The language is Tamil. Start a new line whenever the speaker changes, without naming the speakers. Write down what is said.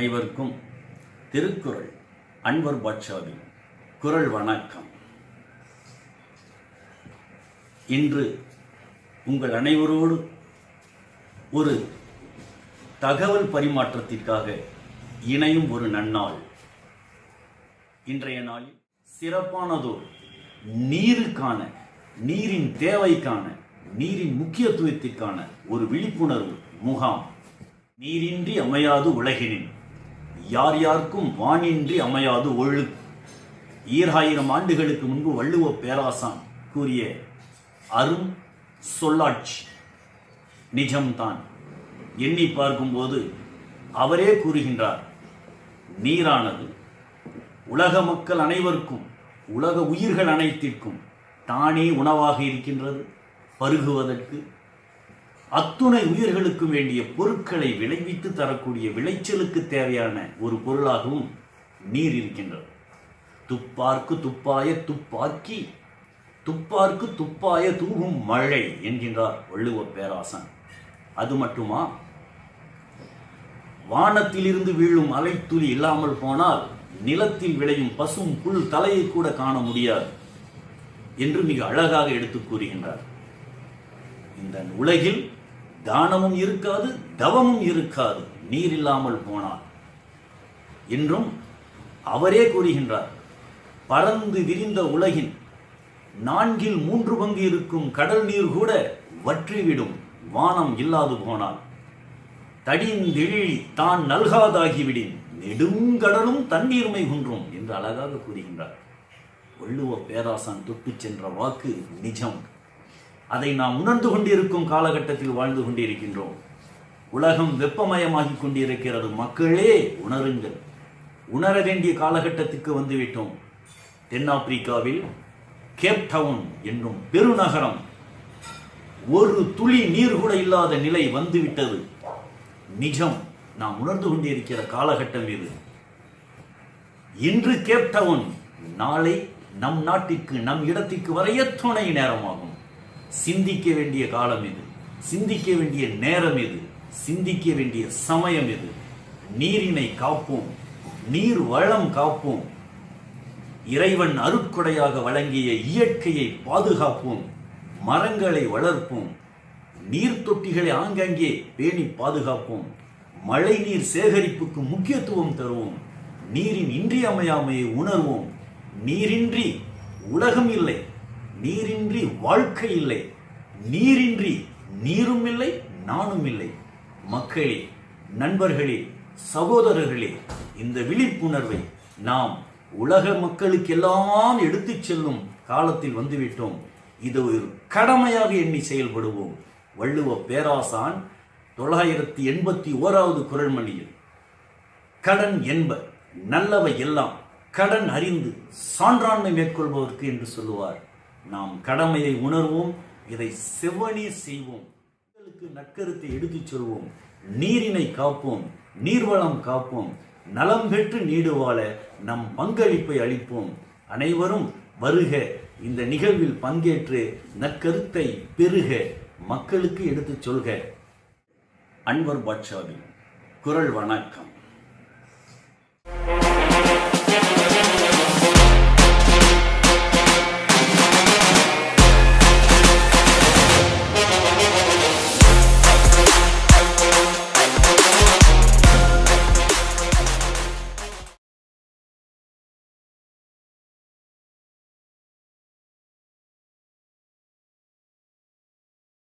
அனைவருக்கும் திருக்குறள் அன்வர் பாட்ஷாவின் குறள் வணக்கம். இன்று உங்கள் அனைவரோடு ஒரு தகவல் பரிமாற்றத்திற்காக இணையும் ஒரு நன்னாள். இன்றைய நாளில் சிறப்பானதோர் நீருக்கான, நீரின் தேவைக்கான, நீரின் முக்கியத்துவத்திற்கான ஒரு விழிப்புணர்வு முகாம். நீரின்றி அமையாது உலகினின், யார் யாருக்கும் வானின்றி அமையாது ஒழு. 2000 ஆண்டுகளுக்கு முன்பு வள்ளுவ பேராசான் கூறிய அரும் சொல்லாட்சி நிஜம்தான். எண்ணி பார்க்கும்போது அவரே கூறுகின்றார், நீரானது உலக மக்கள் அனைவருக்கும், உலக உயிர்கள் அனைத்திற்கும் தானே உணவாக இருக்கின்றது. பருகுவதற்கு அத்துணை உயிர்களுக்கும் வேண்டிய பொருட்களை விளைவித்து தரக்கூடிய விளைச்சலுக்கு தேவையான ஒரு பொருளாகவும் நீர் இருக்கின்றது. துப்பார்க்கு துப்பாய துப்பாக்கி, துப்பார்க்கு துப்பாய தூகும் மழை என்கின்றார் வள்ளுவ பேராசன். அது மட்டுமா, வானத்திலிருந்து வீழும் அலைத்துளி இல்லாமல் போனால் நிலத்தில் விளையும் பசும் புல் தலையை கூட காண முடியாது என்று மிக அழகாக எடுத்து கூறுகின்றார். இந்த உலகில் தானமும் இருக்காது, தவமும் இருக்காது நீர் இல்லாமல் போனார் என்றும் அவரே கூறுகின்றார். பறந்து விரிந்த உலகின் 3/4 இருக்கும் கடல் நீர் கூட வற்றிவிடும் வானம் இல்லாது போனால். தடிந்தெழி தான் நல்காதாகிவிடின் நெடுங்கடலும் தண்ணீர்மை குன்றும் என்று அழகாக கூறுகின்றார். வள்ளுவ பேராசான் தொட்டு சென்ற வாக்கு நிஜம். அதை நாம் உணர்ந்து கொண்டிருக்கும் காலகட்டத்தில் வாழ்ந்து கொண்டிருக்கின்றோம். உலகம் வெப்பமயமாகி கொண்டிருக்கிறது. மக்களே உணருங்கள். உணர வேண்டிய காலகட்டத்துக்கு வந்துவிட்டோம். தென்னாப்பிரிக்காவில் கேப்டவுன் என்னும் பெருநகரம், ஒரு துளி நீர் கூட இல்லாத நிலை வந்துவிட்டது. நிஜம். நாம் உணர்ந்து கொண்டிருக்கிற காலகட்டம் இது. இன்று கேப்டவுன், நாளை நம் நாட்டிற்கு, நம் இடத்திற்கு வர எத்தனை நேரமாகும்? சிந்திக்க வேண்டிய காலம் இது, சிந்திக்க வேண்டிய நேரம் இது, சிந்திக்க வேண்டிய சமயம் இது. நீரினை காப்போம், நீர் வளம் காப்போம். இறைவன் அருட்கொடையாக வழங்கிய இயற்கையை பாதுகாப்போம். மரங்களை வளர்ப்போம். நீர் தொட்டிகளை ஆங்காங்கே பேணி பாதுகாப்போம். மழை நீர் சேகரிப்புக்கு முக்கியத்துவம் தருவோம். நீரின் இன்றியமையாமையை உணர்வோம். நீரின்றி உலகம் இல்லை, நீரின்றி வாழ்க்கை இல்லை, நீரின்றி நீரும் இல்லை, நானும் இல்லை. மக்களே, நண்பர்களே, சகோதரர்களே, இந்த விழிப்புணர்வை நாம் உலக மக்களுக்கெல்லாம் எடுத்துச் செல்லும் காலத்தில் வந்துவிட்டோம். இது ஒரு கடமையாக எண்ணி செயல்படுவோம். வள்ளுவ பேராசான் 981வது குறள் மணியில் கடன் என்ப நல்லவை எல்லாம் கடன் அறிந்து சான்றாண்மை மேற்கொள்பவர்க்கு என்று சொல்லுவார். நாம் கடமையை உணர்வோம், இதை செவ்வனே செய்வோம். நற்கருத்தை எடுத்துச் சொல்வோம். நீரினை காப்போம், நீர்வளம் காப்போம். நலம் பெற்று நீடு வாழ நம் பங்களிப்பை அளிப்போம். அனைவரும் வருக, இந்த நிகழ்வில் பங்கேற்று நற்கருத்தை பெருக, மக்களுக்கு எடுத்துச் சொல்க. அன்வர் பாட்ஷாவின் குறள் வணக்கம்.